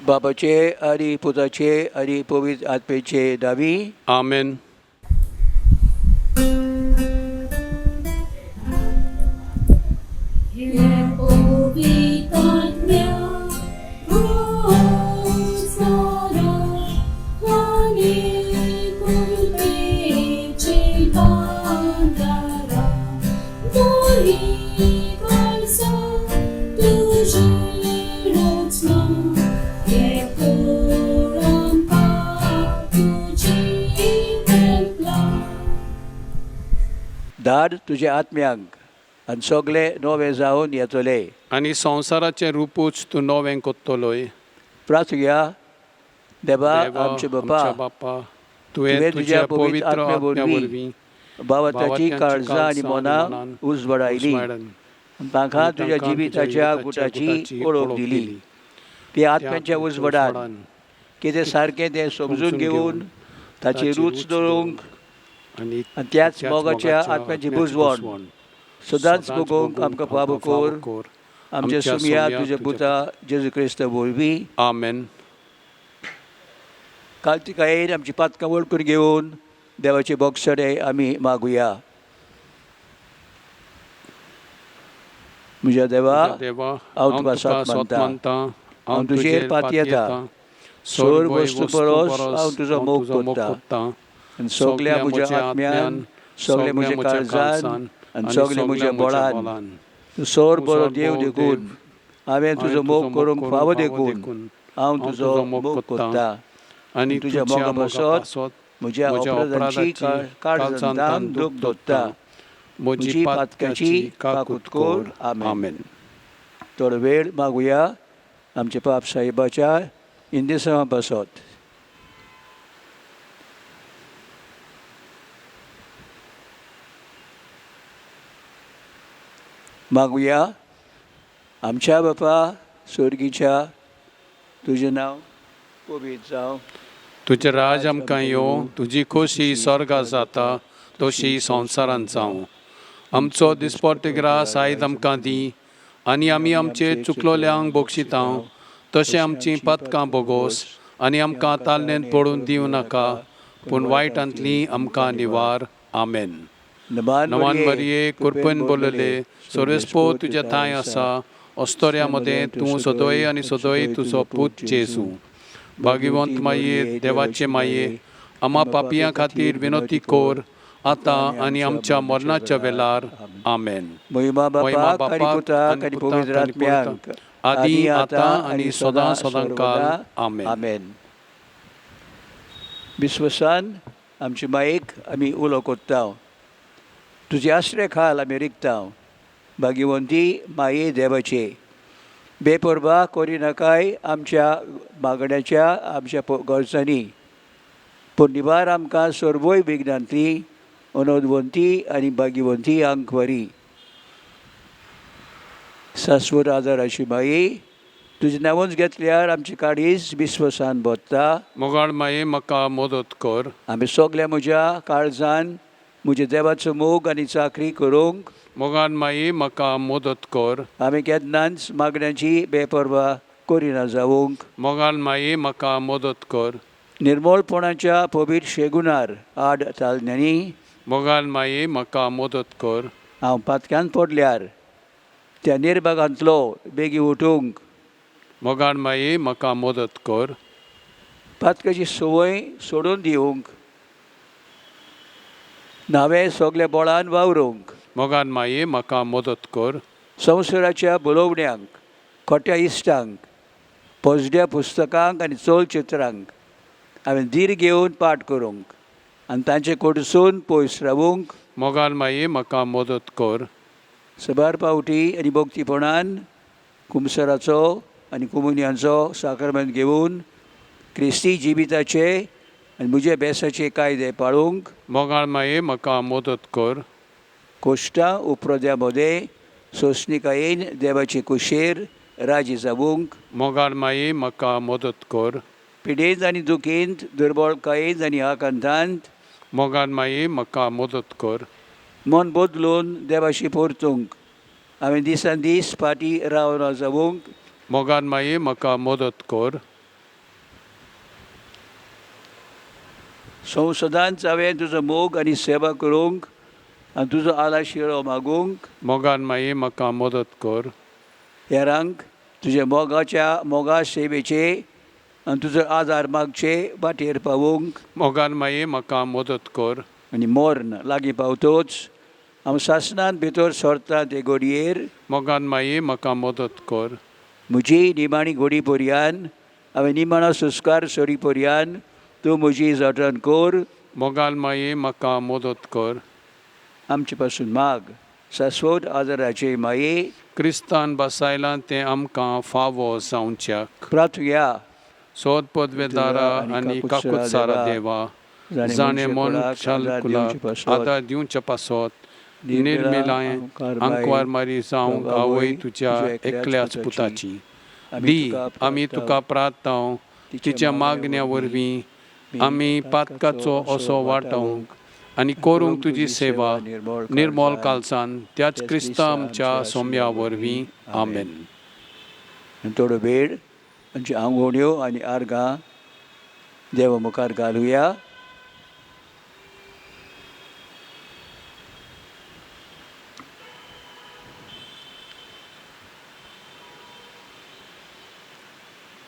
बापाचे आणि पुताचे आणि पवित्र आत्मेचे नावी. आमेन. धाड तुझे आत्म्यांक आनी सगळे नवे जावन येतले. आनी संवसाराचें रुपूच तूं नवें कोत्तलोय. प्रार्थया देवा आमचे आमच्या बापा, तुवें तुज्या पवित्र आत्म्या वरवीं भावाची काळजां आनी मनां उजवाडायली. तांकां तुज्या जिविताच्या गुटाची ओळख दिली. ते आत्म्याच्या उजवाडान कितें सारकें तें समजून घेवन ताची रूच धरूंक आनी त्याच मोगाच्या आत्म्याची बुजवण सदांच भोगूंक आमकां फावो कर. आमच्या सुमया तुज्या पुता जेजू क्रिस्त वरवीं. आमेन. कालतिकायेन आमची पातकां वळखून घेवन देवाचे बोगसडे आमी मागुया. म्हज्या देवा, हांव तुका साथ मानता. हांव तुजेर पात येता. सर वस्तू परस हांव तुजो मोग करता. आनी सगल्या म्हज्या आत्म्यान, सगळे म्हज्या काळजान आनी सगळे म्हज्या बळान तूं सर बरो देव देखून हांवें तुजो मोग करूंक फावो देखून हांव तुजो मोग करता. आनी तुज्या मोगा पासत म्हज्या अपराधांची काळजांतान दूख धरता. म्हजी पातकाची काकूट कर. आमेन. थोडो वेळ मागुया आमचे बाप साहेबाच्या इंदेसां पासत. मागुया. आमच्या बापा स्वर्गीच्या, तुजें नांव पवित्र जावं. तुजें राज आमकां येवं. तुजी खोशी स्वर्गांत जाता तशी संवसारांत जावं. आमचो दिसपट्टो ग्रास आयज आमकां दी. आनी आमी आमचे चुकलोल्यांक बक्षिता तशें आमचीं पातकां बोगोस. आनी आमकां तालनेन पडून दिवं नाका, पूण वायटांतलीं आमकां निवार. आमेन. नमान मरिये, कृपेन भरलेले, सर्वेस्पो तुज्या थांय आसा. अस्तोऱ्या मदें तूं सदोय आनी सदोय तुजो पूत जेजू. भाग्यवंत माये, देवाचे माये, आम्हा पापियां खातीर विनोती कोर, आतां आनी आमच्या मरणाच्या वेळार. आमेन. महिमा बापाक आनी पुताक आनी पवित्र आत्म्यांक, आदी आतां आनी सदां सदांकाल. आमेन. विश्वासान आमचे मायेक आमी उलो कोत्ता. तुजे आसरे खाल आमी रिगता. भाग्यवंती माये देवाचे, बेपरवा करी नाकाय आमच्या मागण्याच्या आमच्या गरजांनी, पूण निवार आमकां सर्वय विघ्नांतली अनोदवंती आनी भाग्यवंती आंकवारी. शाश्वत आदाराची माये, तुजें नांवच घेतल्यार आमची काळीज विश्वासान भरता. मोगाळ माये, म्हाका मदत कर. आमी सगल्या म्हज्या काळजान म्हज्या देवाचो मोग आनी चाकरी करूंक. मोगाळ माये, म्हाका मदत कर. आमी केन्नाच मागण्यांची बेपरवा करिना जावंक. मोगाळ माये, म्हाका मदत कर. निर्मळपणाच्या पवित्र शेगुणार आड चालण्यांनी. मोगाळ माये, म्हाका मदत कर. हांव पातक्यान पडल्यार त्या निर्भागांतलो बेगी उठूंक. मोगाळ माये, म्हाका मदत कर. पातकाची संवय सोडून दिवंक. नावे सगल्या बळान वावरूंक. मोगाळ माये, म्हाका मदत कर. संवसाराच्या बलोवण्यांक, खोट्या इश्टांक, पोजड्या पुस्तकांक आनी चलचित्रांक हांवें धीर घेवन पाठ करूंक आनी तांचे कडसून पयस रावूंक. मोगाळ माये, म्हाका मदत कर. सबार पावटी आनी भक्तीपणान कुमसराचो आनी कुमुनियांचो साक्रमेंत घेवन क्रिस्ती जिविताचे आनी म्हज्या बेसाचे कायदे पाळूंक. मोगाळ माये, म्हाका मदत कर. कोश्टां उपरोद्या मदें सोंसणिकायेन देवाचे कुशेर राजी जावंक. मोगाळ माये, म्हाका मदत कर. पिडेंत आनी दुखेंत, दुर्बळकायेंत आनी आकांतांत. मोगाळ माये, म्हाका मदत कर. मन बदलून देवाशी परतूंक हांवें दिसान दीस फाटी रावन जावूंक मोगान माये म्हाका मदत कर. संवसदांत हांवें तुजो मोग आनी सेवा करूंक आनी तुजो आलाशिरो मागूंक मोगान माये म्हाका मदत कर. हेरांक तुज्या मोगा सेवेचे आनी तुजो आदार मागचे वाटेर पावूंक मोगान माये म्हाका मदत कर. आनी मोर्न लागीं पावतोच हांव सासणान भितर सरता ते घडयेर मोगान माये म्हाका मदत कर. म्हजी निमाणी घडी पर्यान हांवें निमाणो संस्कार सरी पर्यान तूं म्हजी जतन कर. मोगान माये म्हाका मदत कर. आमचे पासून माग शाश्वत आदाराचे माये क्रिस्तान बसायलां तें आमकां फावो जावच्याक. प्रार्थया सोद पदवेदारा आनी काकुत्सारा देवा जाणें मनशाकुलाक आदार दिवचे पासत निर्मिलाय आंकवार मारी जावंक आवय तुज्या एकल्याच पुताची दी आमी तुका प्रार्थाव तिच्या मागण्या वरवीं आमी पातकाचो असो वांटोवंक आनी करूंक तुजी सेवा निर्मोल कालसान त्याच क्रिस्ता आमच्या सोम्या वरवीं आमेन. थोडो वेळ आमची आंगवण्यो आनी आर्गां देवा मुखार घालुया.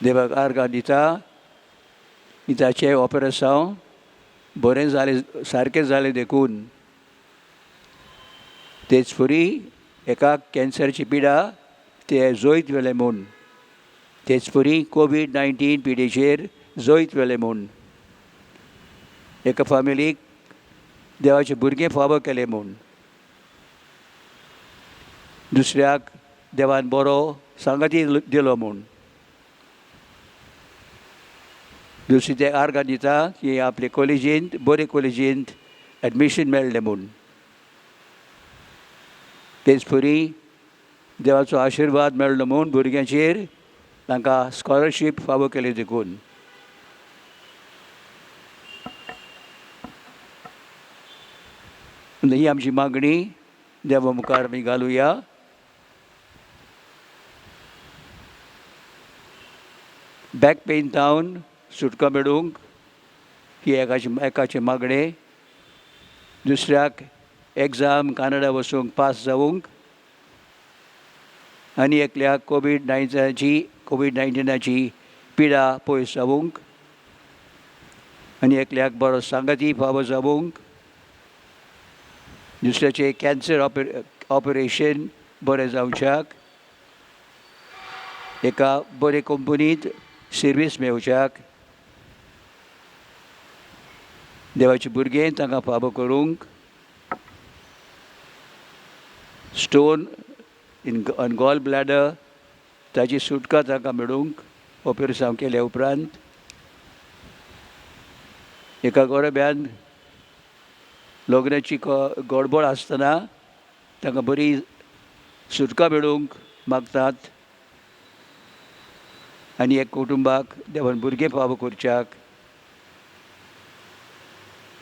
देवाक आर्गां दिताचें ऑपरेशन बरें जालें सारकें जालें देखून तेच फुरी एका कॅन्सरची पिडा ते जोयत वेले म्हूण तेच फुरी कोवीड-19 पिडेचेर जोयत वेले म्हूण एका फॅमिलीक देवाचे भुरगें फावो केलें म्हूण दुसऱ्याक देवान बरो सांगाती दिलो म्हूण दुसरी ते आर्गां दिता की आपले कॉलेजींत बरे कॉलेजींत एडमिशन मेळ्ळें म्हूण तेच फुरी देवाचो आशिर्वाद मेळ्ळो म्हूण भुरग्यांचेर तांकां स्कॉलरशीप फावो केली देखून ही आमची मागणी देवा मुखार आमी घालुया. बॅक पेन जावन सुटका मेळूंक ही एकाचे मागणें दुसऱ्याक एग्जाम कॅनडा वचूंक पास जावंक आनी एकल्याक कोवीड-19ची पिडा पयस जावंक आनी एकल्याक बरो सांगाती फावो जावंक दुसऱ्याचें कॅन्सर ऑपरेशन बरें जावच्याक एका बरे कंपनींत सर्वीस मेळच्याक देवाचे भुरगे तांकां फावो करूंक स्टोन इन गॉल ब्लॅडर ताची सुटका तांकां मेळूंक ऑपरेशन केल्या उपरांत एका गोरब्यान लग्नाची गडबड आसतना तांकां बरी सुटका मेळूंक मागतात आनी एक कुटुंबाक देवान भुरगें फावो करच्याक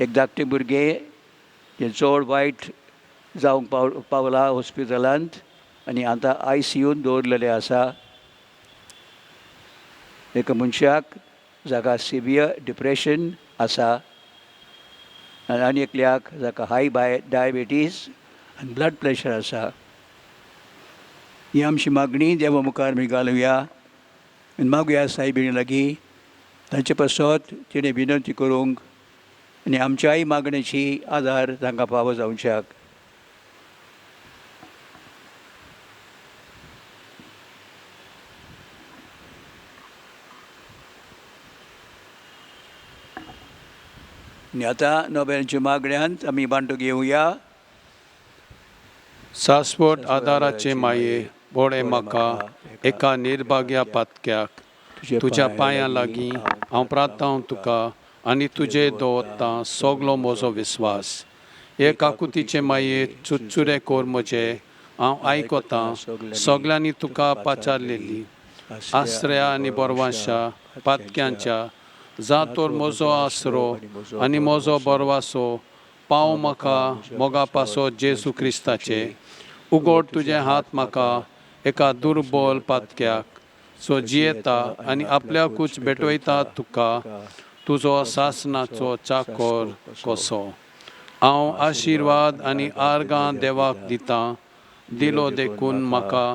एक धाकटें भुरगें जें चड वायट जावंक पावलां हॉस्पिटलांत आनी आतां ICUंत दवरलेलें आसा एका मनशाक जाका सिवियर डिप्रेशन आसा आनी एकल्याक जाका हाय डायबिटीज आनी ब्लड प्रेशर आसा. ही आमची मागणी देवा मुखार आमी घालुया आनी मागुया सायबीण लागीं तांचे पासत तिणें विनंती करूंक आनी आमच्याय मागणेची आदार तांकां फावो जावच्याक. आनी आतां नोबेलांच्या मागण्यांत आमी वांटो घेवया. शाश्वत आदाराचे माये बोळे म्हाका एका निर्भाग्या पातक्याक तुज्या पांयां लागीं हांव प्रार्थांव तुका आनी तुजे दवरता सगलो म्हजो विस्वास. हे काकुतीचे माये चुचुरे कोर म्हजे हांव आयकतां सगल्यांनी तुका पाचारलेली आश्रया आनी बोरवांशा पातक्यांच्या जातोर म्हजो आसरो आनी म्हजो बोरवासो पाव म्हाका मोगा पासो जेजू क्रिस्ताचे उगड तुजे हात म्हाका एका दुर्बल पातक्याक सो जियेता आनी आपल्याकूच भेटवयता तुका तुजो सासनाचो चाकर कसो हांव आशिर्वाद आनी आर्गां देवाक दितां दिलो देखून म्हाका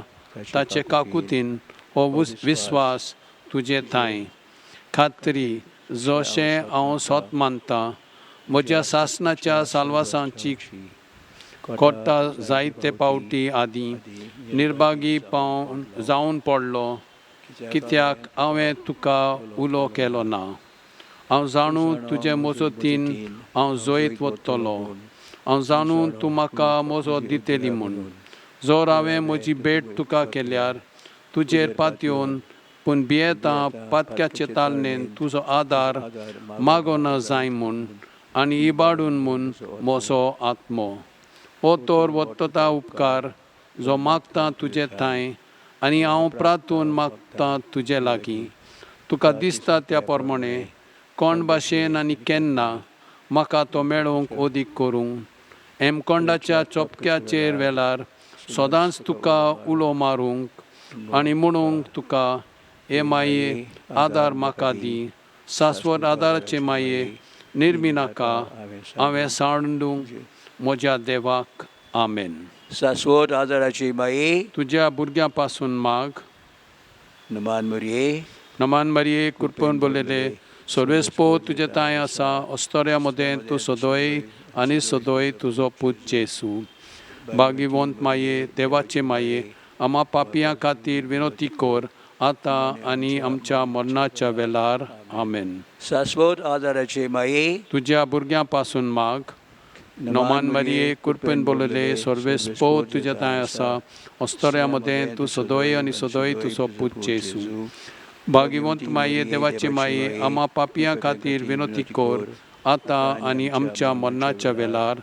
ताचे काकुतीन हो विस्वास तुजे थंय खात्री जशें हांव स्वत मानतां म्हज्या सासनाच्या साल्वासांची कोट्टा जायते पावटी आदीं निर्भागी जावन पडलो कित्याक हांवें तुका उलो केलो ना हांव जाणूं तुजे मजतीन हांव जैत वतलो हांव जाणूं तूं म्हाका मजत दितली म्हूण जर हांवें म्हजी भेट तुका केल्यार तुजेर पातयेवन पूण भियेतां पातक्याचे तालनेन तुजो आदार मागोना जाय म्हूण आनी इबाडून म्हूण म्हजो आत्मो हो तर वत्तता उपकार जो मागता तुजे थंय आनी हांव प्रार्थून मागतां तुजे लागीं तुका दिसता त्या प्रमाणे कोण भाशेन आनी केन्ना म्हाका तो मेळोवंक ओदीक करूंक हेमकोंडाच्या चोपक्याचेर वेल्यार सदांच तुका उलो मारूंक आनी म्हणूंक तुका हे माये आदार म्हाका दी शाश्वत आदाराचे माये निर्मी नाका हांवें सांडूंक म्हज्या देवाक आमेन. शाश्वत आदाराची माये तुज्या भुरग्यां पासून माग नमान मरिये कृपेन भरलेले सर्वेस्पो तुजे थंय आसा अस्तोऱ्या मदें तूं सदोय आनी सदोय तुजो पूत जेसू भागिवंत माये देवाचे माये आम्हा पापियां खातीर विनोती कर आतां आनी आमच्या मरणाच्या वेळार आमेन. शाश्वत आदाराचे माये तुज्या भुरग्यां पासून माग नमान मरिये कृपेन भरलेले सर्वेस्पो तुजे थंय आसा अस्तोऱ्या मदें तूं सदोय आनी सदोय तुजो पूत जेसू भागिवंत माये देवाचे माये आम्हा पापियां खातीर विनोती कर आतां आनी आमच्या मरणाच्या वेळार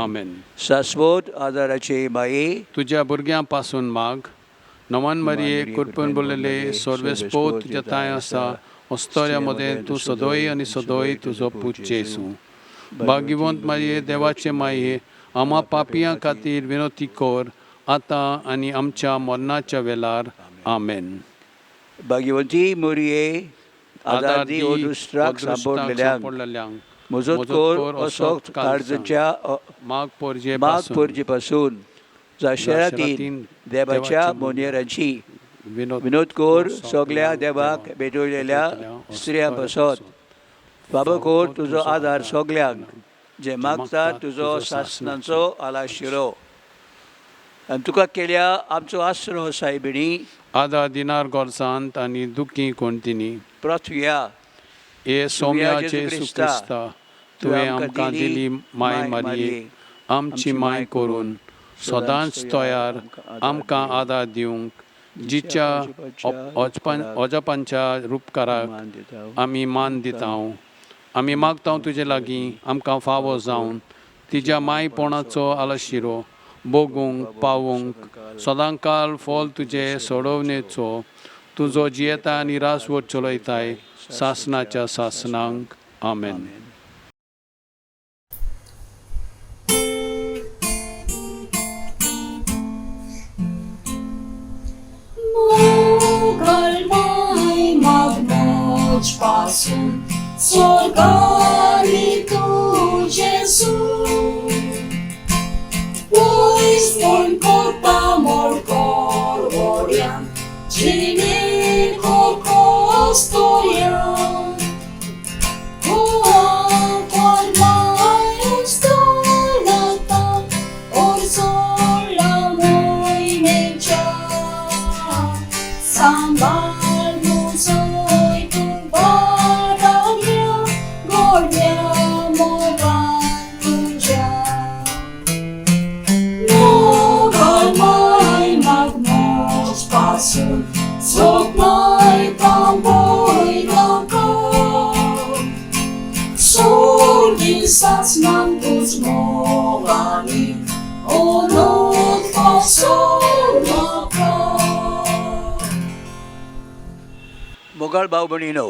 आमेन. शाश्वत आदाराचे माये तुज्या भुरग्यां पासून माग नमान मरिये कृपेन भरलेले सर्वेस्पो तुजे थंय आसा अस्तोऱ्या मदें तूं सदोय आनी सदोय तुजो पूत जेसू भागिवंत माये देवाचे माये आम्हा पापियां खातीर विनोती कर आतां आनी आमच्या मरणाच्या वेळार आमेन. भाग्यवंती मोरये आदार दी ओ दुसराक सांपडलेल्यांक मजत कर असो काळजाच्या माग पोरजे पासून जाशेरातीन देवाच्या मोनेरांची विनोद कर सगळ्या देवाक भेटवलेल्या स्त्रियां पासत बाबा कर तुजो आदार सगळ्यांक जे मागता तुजो सासनाचो आलाशिरो आनी तुका केल्या आमचो आसरो सायबिणी आदार दिनार गोरसांत आनी दुखी कोणतीनी पृथ्व्या हे सोम्या जेसू क्रिस्ता तुवें आमकां दिली माय मारये आमची माय करून सदांच तयार आमकां आदार दिवंक जिच्या अजपांच्या रूपकाराक आमी मान दितां आमी मागता तुजे लागीं आमकां फावो जावन तिच्या मायपणाचो आलाशिरो भोगूंक पावूंक सदांकाल फॉल तुजे सोडवणेचो तुजो जियेता आनी रासवट चलयताय सासनाच्या सासनांक आमेन. Pasun sorgani tu Jesu Pois mon corpa mor corvorian Cine cor costorian Qual mai ustonata Or sola moi mecha Sambal muso Sognay tamboy langkaw Sorgi satsnan tuzmogani Onot pasolakaw मोगाळ भाव भयणीनो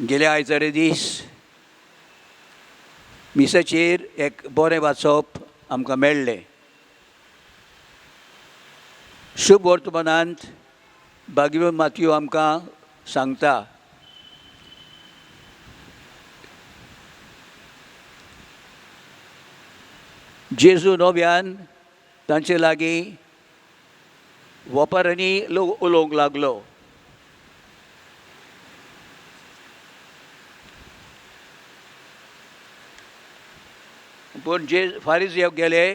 गेल्या आयतारे दीस मिसाचेर एक बरें वाचप आमकां मेळ्ळें. शुभ वर्तमानांत भाग्यवान मातयो आमकां सांगता जेजू नव्यान तांचे लागीं वोपारांनी उलोवंक लागलो. पूण फारिझी गेले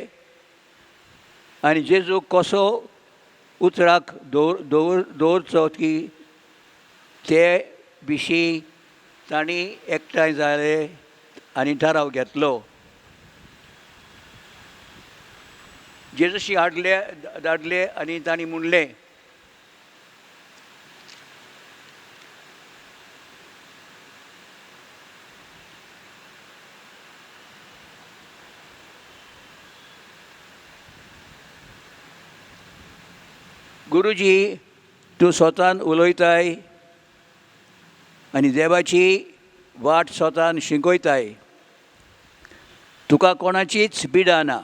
आनी जेजूक कसो उतराक दवरचो की ते विशीं तांणी एकठांय जाले आनी थाराव घेतलो. जेजूशी धाडले आनी तांणी म्हणलें, गुरुजी, तूं स्वतान उलयताय आनी देवाची वाट स्वतान शिकयताय. तुका कोणाचीच बिडा ना,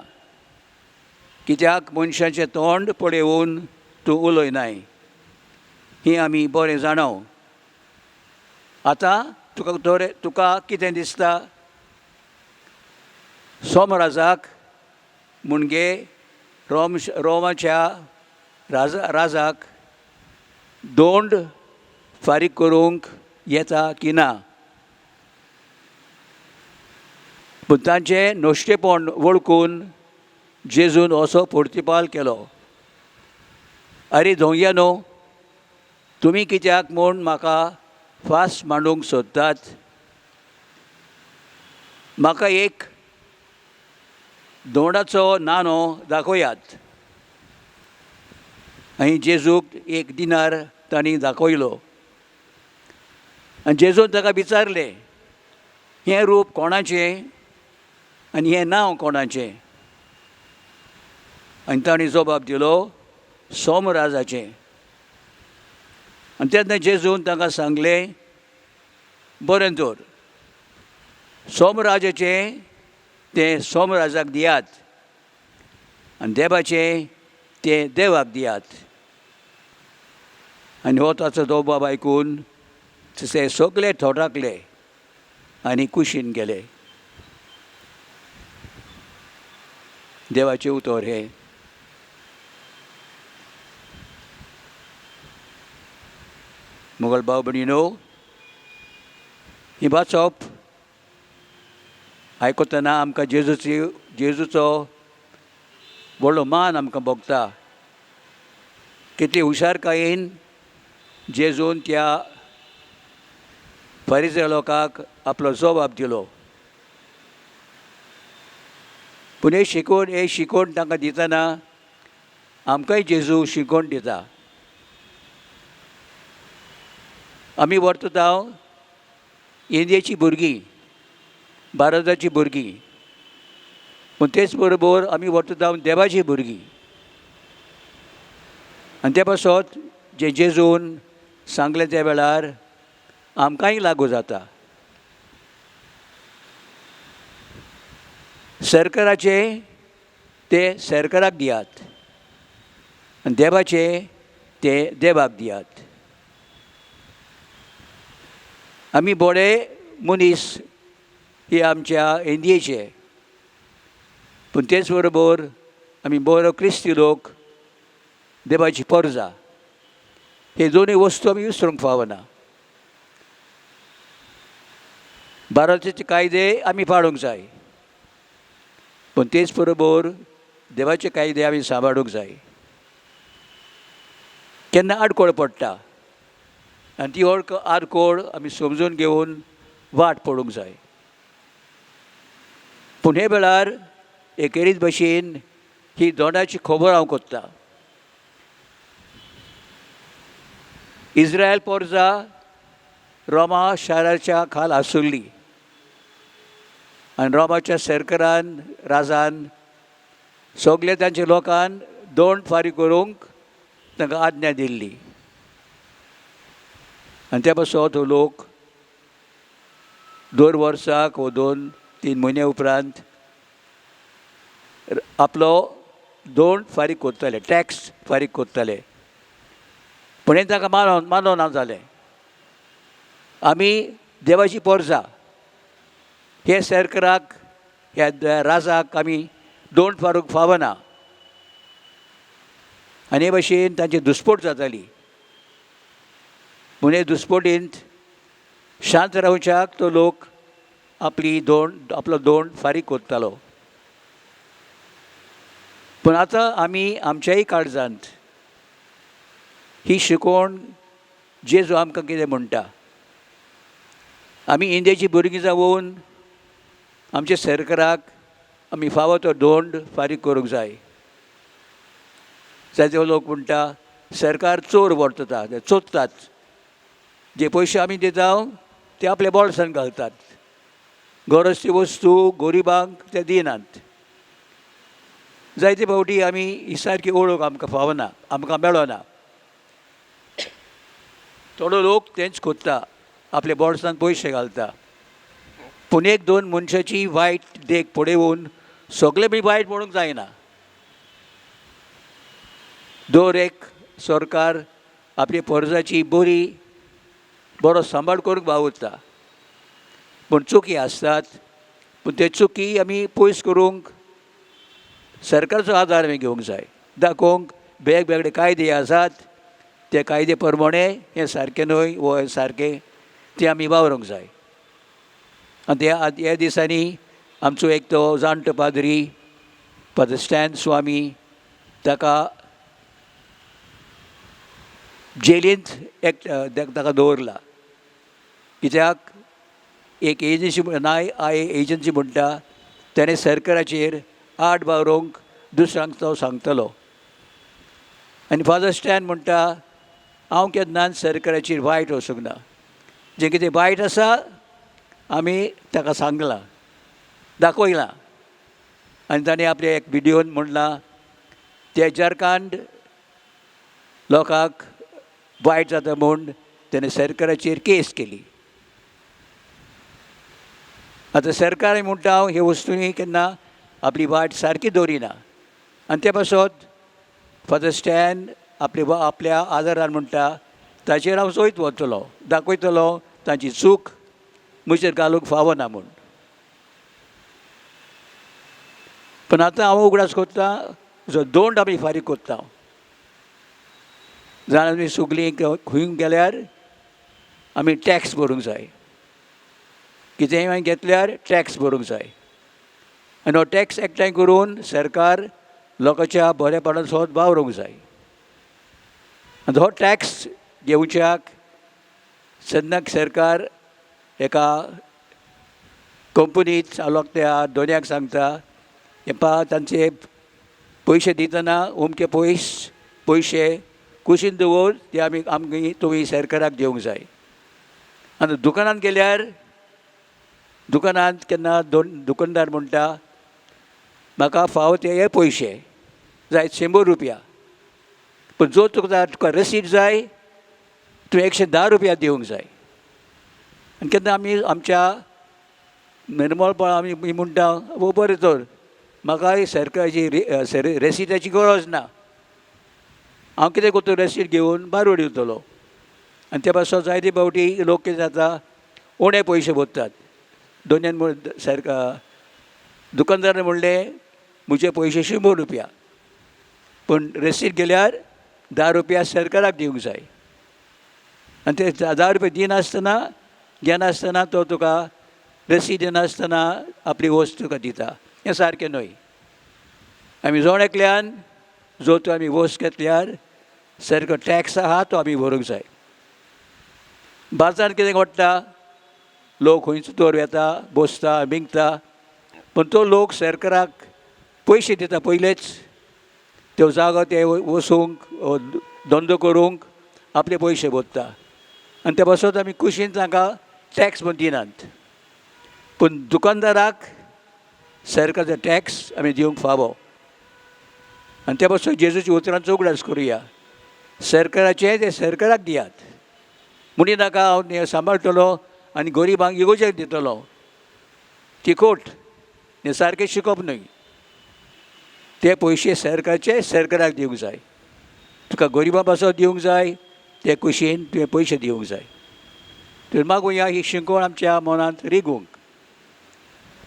कित्याक मनशाचें तोंड पळोवन तूं उलयनाय. ही आमी बरें जाणव. आतां तुका कितें दिसता? सोमराजाक म्हणजे रोमाच्या राजाक दोंड फारीक करूंक येता की ना? पूण तांचें नोश्टेपण वळखून जेजून असो प्रतिपाल केलो. आरे धोंग्यानो, तुमी कित्याक म्हूण म्हाका फास्ट मांडूंक सोदतात? म्हाका एक दोंडाचो नानो दाखयात. आनी जेजूक एक दिनार तांणी दाखयलो. आनी जेजून ताका विचारलें, हें रूप कोणाचें आनी हें नांव कोणाचें? आनी ताणें जबाब दिलो, सोमराजाचें. आनी तेन्ना जेजून तांकां सांगलें, बरें तर, सोमराजाचें तें सोमराजाक दियात आनी देवाचें तें देवाक दियात. आनी हो ताचो जबाब आयकून ते सगळे थोटाकले आनी कुशीन गेले. देवाचें उतर हें. मोगल भाव भयणीनो, ही वाचप आयकतना आमकां जेजूचो व्हडलो मान आमकां भोगता. कितले हुशारकायेन जेजून त्या फारिझी लोकांक आपलो जबाब दिलो. पूण हे शिकवण तांकां दितना आमकांय जेजू शिकवण दिता. आमी वर्तता इंडियेची भुरगीं, भारताची भुरगीं, पूण तेच बरोबर आमी वर्तता देवाची भुरगीं. आनी ते पासत जे जेजून सांगलें त्या वेळार आमकांय लागू जाता. सरकाराचे ते सरकाराक दियात आनी देवाचे ते देवाक दियात. आमी बरे मनीस हे आमच्या इंडियेचे, पूण तेच बरोबर आमी बरो क्रिस्ती लोक देवाची परजा. हे दोनूय वस्तू आमी विसरूंक फावना. भारताचे कायदे आमी पाळूंक जाय, पूण तेच बरोबर देवाचे कायदे आमी सांबाळूंक जाय. केन्ना आडकोळ पडटा आनी ती आडकोळ आमी समजून घेवन वाट पळोवंक जाय. पूण हे वेळार एकेरीच भशेन ही दोंडाची खबर हांव कोत्ता. इस्रायल पोरजा रोमा शाराच्या खाल आसुल्ली आनी रोमाच्या सरकारान राजान सगळे तांच्या लोकांक दोंड फारीक करूंक तांकां आज्ञा दिल्ली. आनी त्या पासत हो लोक 2 वर्साक व 2-3 म्हयने उपरांत आपलो दोंड फारीक कोत्ताले, टॅक्स फारीक कोत्ताले. पूण हें तांकां मानो ना जालें. आमी देवाची पोरसां, हे सरकाराक, ह्या राजाक आमी दोंड फारूंक फावना. आनी हे भाशेन तांची दुस्पोट जाताली. पूण हे दुस्पोटींत शांत रावच्याक तो लोक आपलो दोंड फारीक कोत्तालो. पूण आतां आमी आमच्याय काळजांत ही शिकोवण जेजू आमकां कितें म्हणटा. आमी इंडियेची भुरगीं जावन आमच्या सरकाराक आमी फावो तो दोंड फारीक करूंक जाय. जायते लोक म्हणटा सरकार चोर वर्तता, ते चोरतात. जे पयशे आमी दिता ते आपल्या बोल्सांत घालतात. गरज ती वस्तू गरिबांक ते दिनात. जायते फावटी आमी ही सारकी ओळख आमकां फावना, आमकां मेळना. थोडो लोक तेंच कोत्ता, आपल्या बोल्सांत पयशे घालता. पूण एक दोन मनशाची वायट देख पळोवन सगळे बी वायट म्हणूंक जायना. दर एक सरकार आपल्या परजाची बरो सांबाळ करूंक वावुरता. पूण चुकी आसतात. पूण ते चुकी आमी पयस करूंक सरकाराचो आदार आमी घेवंक जाय. दाखोवंक वेगवेगळे कायदे आसात, ते कायदे प्रमाणे हें सारकें न्हय वो हें सारकें तें आमी वावरूंक जाय. आनी ह्या दिसांनी आमचो एक तो जाणटो पाद्री फादर स्टॅन स्वामी, ताका जेलींत ताका दवरला. कित्याक एक एजन्सी एजन्सी म्हणटा ताणें सरकाराचेर आड बावरूंक दुसऱ्यांक तो सांगतलो. आनी फादर स्टॅन म्हणटा हांव केन्नाच सरकाराचेर वायट वचूंक ना. जें कितें वायट आसा आमी ताका सांगलां, दाखयलां. आनी ताणें आपल्या एक विडियोन म्हणलां ते झारखंड लोकांक वायट जाता म्हूण ताणें सरकाराचेर केस केली. आतां सरकार म्हणटा हांव हे वस्तूंनी केन्ना आपली वाट सारकी दवरिना. आनी ते पासत फादर स्टॅन आपल्या आदारान म्हणटा ताचेर हांव चोयत वतलो, दाखयतलो तांची चूक म्हजेर घालूंक फावना म्हूण. पूण आतां हांव उगडास कोत्ता जो दोंड आमी फारीक कोत्ता. जाण आमी सगळीं खंय गेल्यार आमी टॅक्स भरूंक जाय. कितेंय हांवें घेतल्यार टॅक्स भरूंक जाय. आनी हो टॅक्स एकठांय करून सरकार लोकांच्या बरेपणान सत वावरूंक जाय. आनी हो टॅक्स घेवच्याक सद्याक सरकार एका कंपनींत चालक त्या दोनयाक सांगता हेपा तांचे पयशे दितना अमके पयशे कुशीन दवर ते आमी तुमी सरकाराक दिवंक जाय. आनी दुकानांत गेल्यार दुकानांत केन्ना दुकानदार म्हणटा म्हाका फावो ते पयशे जाय 100 रुपया. पूण जो तुका रसीद जाय तूं 110 रुपया दिवंक जाय. आनी केन्ना आमी आमच्या निर्मळपण आमी म्हणटा वो बरें तर म्हाका सरकाराची रेसिदाची गरज ना, हांव कितें करतलो रसीद घेवन भायर उडयतलो. आनी त्या पासत जायते फावटी लोक कितें जाता उणे पयशे भरतात. दोनयान दुकानदारान म्हणलें म्हजे पयशे 100 रुपया, पूण रसीद गेल्यार 10 रुपया सरकाराक दिवंक जाय. आनी ते 10 रुपया दिनासतना घेनासतना तो तुका रसीद दिनासतना आपली वस्त तुका दिता. हें सारकें न्हय. आमी जोण एकल्यान जो तो आमी वस्त घेतल्यार सारको टॅक्स आहा तो आमी भरूंक जाय. भारतांत कितें घडटा लोक खंयचो तर येता बसता बिंगता, पूण तो लोक सरकाराक पयशे दिता पयलेच तो जागो ते वसूंक धंदो करूंक आपले पयशे भरता. आनी ते पासत आमी कुशीन तांकां टॅक्स म्हूण दिनात. पूण दुकानदाराक सरकाराचो टॅक्स आमी दिवंक फावो. आनी ते पासत जेजूची उतरांचो उगडास करुया. सरकाराचे ते सरकाराक दियात. म्हणिनाका हांव सांबाळटलो आनी गरिबांक इगोजेक दितलो. ती खोट. हें सारकें शिकप न्हय. ते पयशे सरकाराक दिवंक जाय. तुका गरिबा पासो दिवंक जाय ते कुशीन तुवें पयशे दिवंक जाय. तर मागुया ही शिंकोण आमच्या मनांत रिगूंक.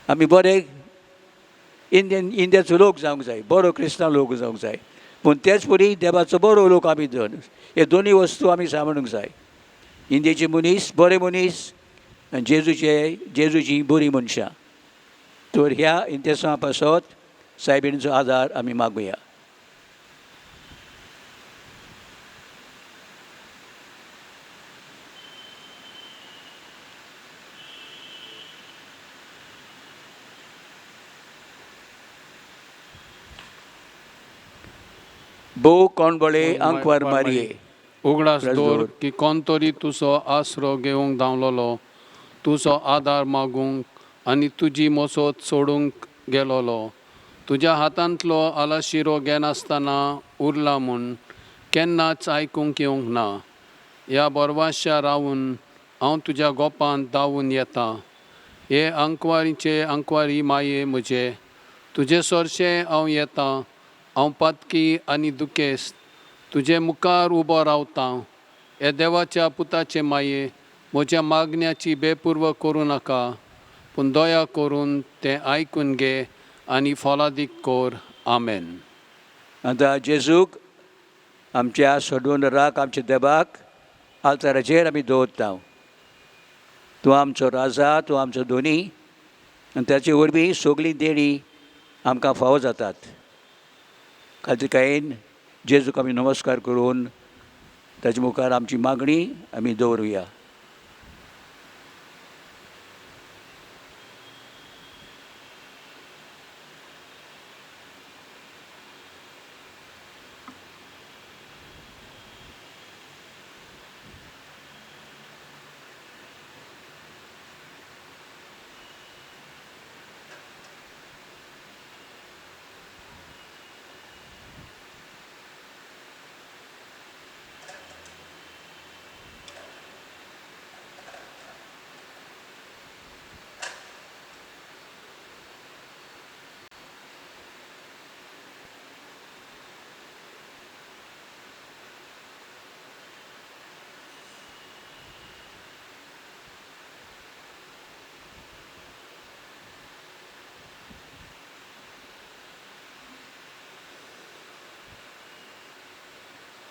आमी बरे इंडियाचो लोक जावंक जाय, बरो क्रिस्तांव लोक जावंक जाय. पूण तेच परी देवाचो बरो लोक आमी जावन हे दोनूय वस्तू आमी सांबाळूंक जाय. इंडियेचे मनीस बरे मनीस आनी जेजूची बरी मनशां. तर ह्या इंतेसा पासत सायबीणचो आदार आमी मागुया. भोव कोणबळे आंकवार मारये. उगडास दवर की कोण तरी तुजो आसरो घेवंक धांवलोलो, तुजो आदार मागूंक आनी तुजी मसत सोडूंक गेलोलो. तुज्या हातांतलो आलाशिरो घेनासतना उरला म्हूण केन्नाच आयकूंक येवंक ना. ह्या बोरवाश्या रावून हांव तुज्या गोपांत धांवून येता. हे आंकवारी माये म्हजे, तुजे सोरशें हांव येतां. हांव पातकी आनी दुखेस्त तुजे मुखार उबो रावतां. हे देवाच्या पुताचे माये, म्हज्या मागण्याची बेपुरव करूं नाका, पूण दया करून तें आयकून घे आनी फलादीक कोर. आमेन. आतां जेजूक आमच्या सोडून राक आमच्या देवाक आल्ताराचेर आमी दवरता. तूं आमचो राजा, तूं आमचो धोनी, आनी ताचे वरवीं सगळीं देणी आमकां फावो जातात. खातीर कायेन जेजूक आमी नमस्कार करून ताचे मुखार आमची मागणी आमी दवरुया.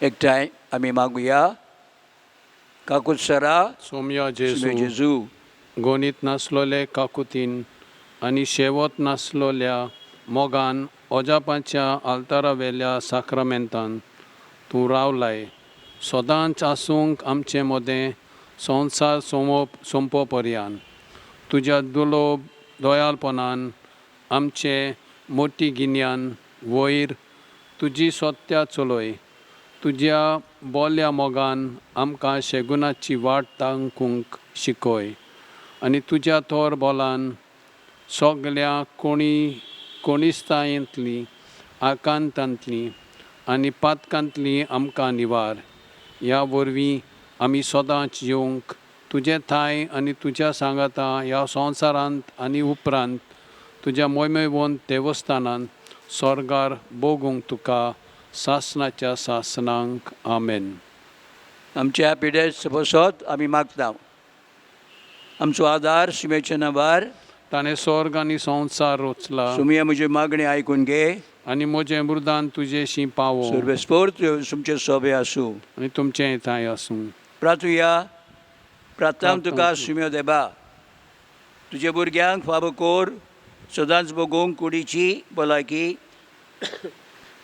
एकठांय आमी मागुया. काकुत्सरा सोम्या जेजू, गोनीत नासलोले काकुतीन आनी शेवत नासलोल्या मोगान ओजापाच्या आल्तारावेल्या साक्रामेंतान तूं रावलाय. सदांच आसूंक आमचें मोदें संवसार सोंपोपर्यंत. तुज्या दयाळपणान आमचे मोठी गिन्यान वयर तुजी सत्या चलय. तुज्या बोल्या मोगान आमकां शेगुणाची वाट तांकूंक शिकय. आनी तुज्या थोर बोलान सगल्या कोणिस्तायेंतली, आकांतांतली आनी पातकांतली आमकां निवार. ह्या वरवीं आमी सदांच येवंक तुजे थाय आनी तुज्या सांगाता ह्या संवसारांत आनी उपरांत तुज्या मोयमेवंत देवस्थानांत स्वर्गार बोगूंक तुका सासणाच्या सासणांक. आमेन. आमच्या पिड्या सपोसत आमी मागता. आमचो आदार सुमेच्या नांवार ताणें स्वर्ग आनी संवसार रचला. सुमिया म्हजी मागणी आयकून घे आनी म्हजें मृदान तुजेशी पावो. सर्वेस्पोर्त तुमचे सोबे आसूं आनी तुमचें थाय आसूं. प्रार्थुया. प्रार्थना तुका सुम्यो देबा, तुजे भुरग्यांक फावो कोर सदांच बगूंक कुडीची भलायकी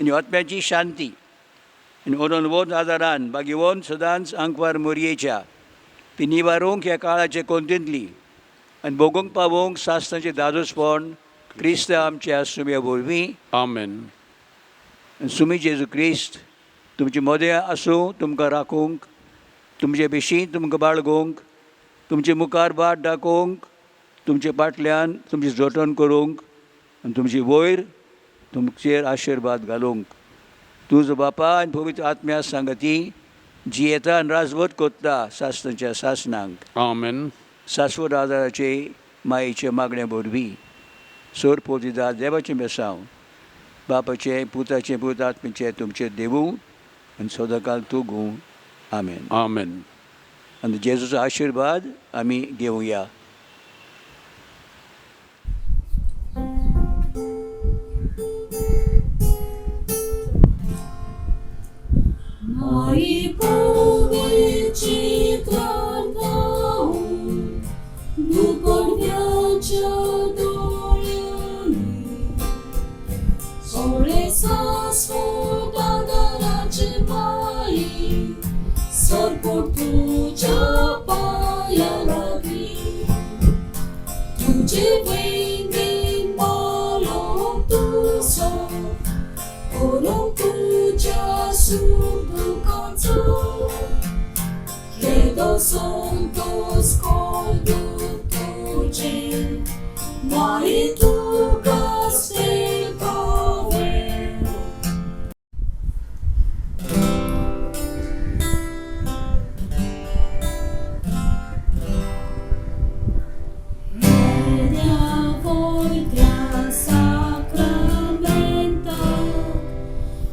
आनी आत्म्याची शांती आनी अनवोन आदारान बागीवोन सदांच आंकवार मोरयेच्या ती निवारूंक ह्या काळाचे कोंतींतली आनी बगूंक पावोंक सासणाचें दादोसपण क्रिस्त आमच्या सुम्या वरवीं. आमेन. सुमी जेजू क्रिस्त तुमचे मोदें आसूं तुमकां राखूंक, तुमचे बिशीं तुमकां बाळगूंक, तुमचे मुखार बाट दाखोवंक, तुमचे फाटल्यान तुमचें जतन करूंक आनी तुमची वयर तुमचेर आशिर्वाद घालूंक. तुजो बापा आनी पवित्र आत्म्या सांगती जी येता आनी राजवट कोत्ता सासणाच्या सासणांक. आमेन. शाश्वत आदाराचे मायेचे मागणे वरवीं सोर पोतीदार देवाचें बेसांव बापाचे पुताचे पुतात्म्याचे तुमचे देवू आणि सदाकाल तुगू आमेन. Amen. आणि जेजूचा आशीर्वाद आम्ही घेऊया. 나의 복을 지켜다오 누굴 벼쳐도려니 솔에서 쏟아가라지 마이 설꽃 두저봐야라기 두지 웨이닌 말로 두서 Orang puja sungguh kacau, kita santos kalduk tujen, mari tugas dekawe. Media voltea sacramento.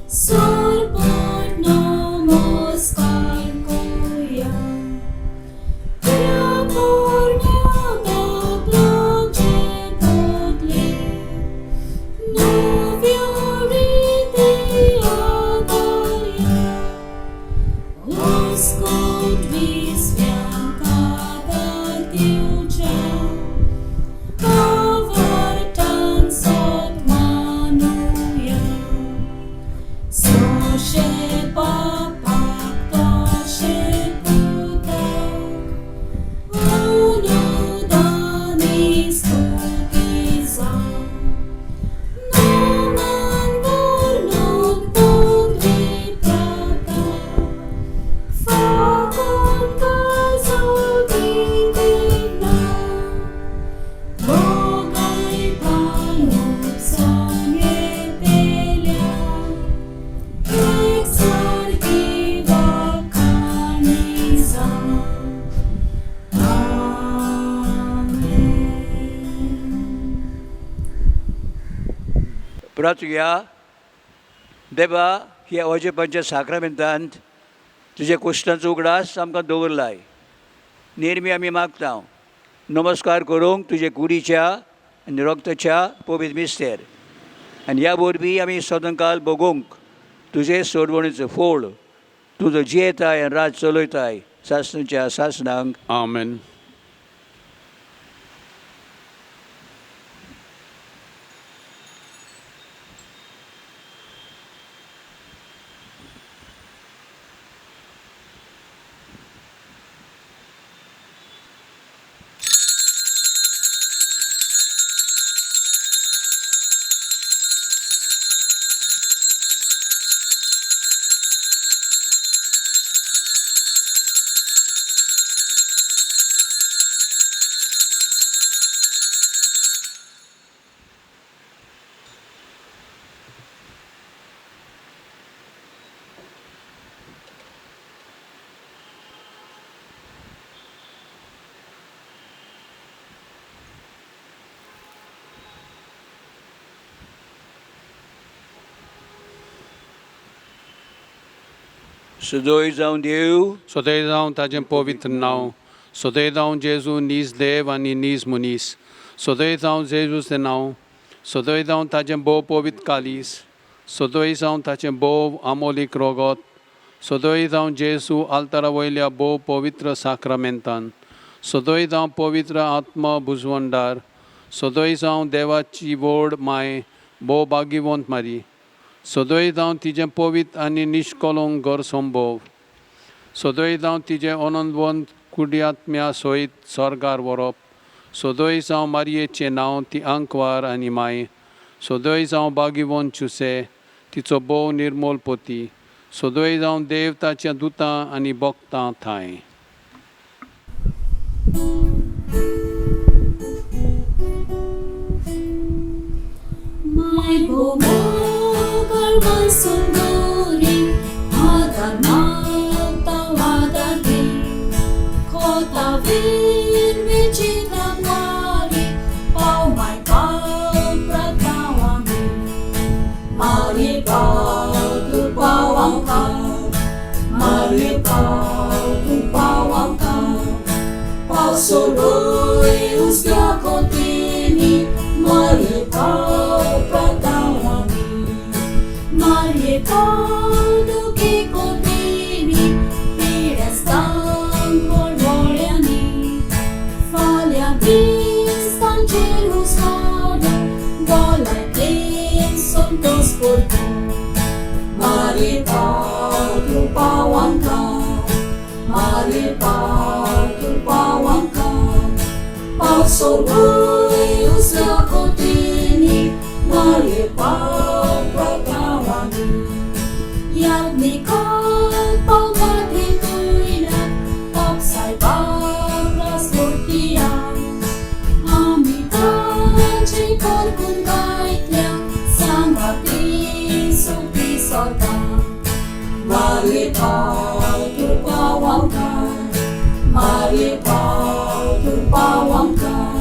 Sorbon namaskar koya, kya purnyada plache podle, novyarite adarya, oskot visvyakada tyucha, kavartan sotmanuya. Soše papak toše putak, unudani stutizam, naman burnut putri prata, fakon kazudintina, bogaj paluk sanje pelja. Exarchiva Canisa. Amen. प्रार्थूया. देवा ह्या अवजे पंच साक्रामेंतांत तुझे कुश्टांचो उगडास आमकां दवरलाय. नेरमी आमी मागता नमस्कार करूंक तुजे कुडीच्या आनी रक्ताच्या पवित्र मिस्तेर आनी ह्या वरवीं आमी सदांकाल बगूंक तुजे सोडवणीचो फोड तुजो जियेताय आनी राज चलयताय सासणेच्या सासणांक. Amen. सदोय जावन देव सदैव जावं ताजें पवित्र नांव, सदैव जावं जेजू नीज देव आनी नीज मनीस, सदैव जावं जेजूचें नांव, सदैव जावं ताजें बोव पवित्र कालीस, सदैव जावं ताचें बोव आमोलीक रोगत, सदैव जावं जेजू आल्तारा वयल्या बोव पवित्र साक्रामेंतान, सदैव जावं पवित्र आत्मा बुजवणदार, सदैव जावं देवाची व्हड माय बोव बागीवंत मारी, सदैव जावं तिजें पवित्र आनी निश्कलंक घर संभोव, सदैव जावं तिजें आनंदवंत कुडियात्म्या सयत स्वर्गार व्हरप, सदैव जावं मारयेचें नांव ती आंकवार आनी माय, सदैव जावं बागीवंत चुसे तिचो बोव निर्मोल पोती, सदैव जावं देव ताच्या दुतां आनी भक्तां थाय. My bomogal my sundari adar magtawagagi kota vir vichitangwari pau my pau pratawami ikaw pagtawagin. Maria Pado Kikotini, Piras Tang Borboreani, Falya Bistan Chirus Hada, Golay Din Sontos Porto. Maria Pado Pawang ka, Maria Pado Pawang ka, Pausoy Usya Kotini, Maria Pado Pagtawagin. Yagni Kot Pagpatituloy na Pagsay Paglas Murtiyan. Amitan Chikol kung kahit lang Sang ating suki-sota. Maripal Turpawang ka, Maripal Turpawang ka,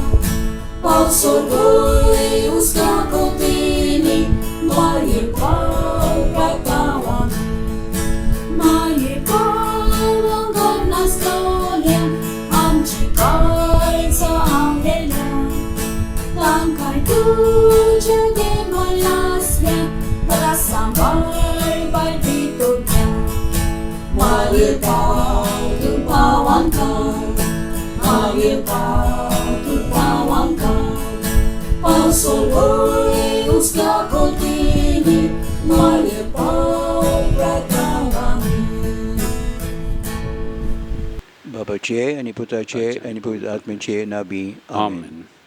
Pausoy Usya Kotini, Maripal Pagtawagin. Maripal ang gagnas tolya, ang chikay sa anghela. Tangkay tuja de malasya, Parasambay by Tito Kya. Maripal Turpawang ka, Maripal Turpawang ka, Pausoy Usya Kotini, Maripal Pagtawagin. Baba Che, Aniputa Che, Aniputa Atman Che, Nabi. Amen. Amen.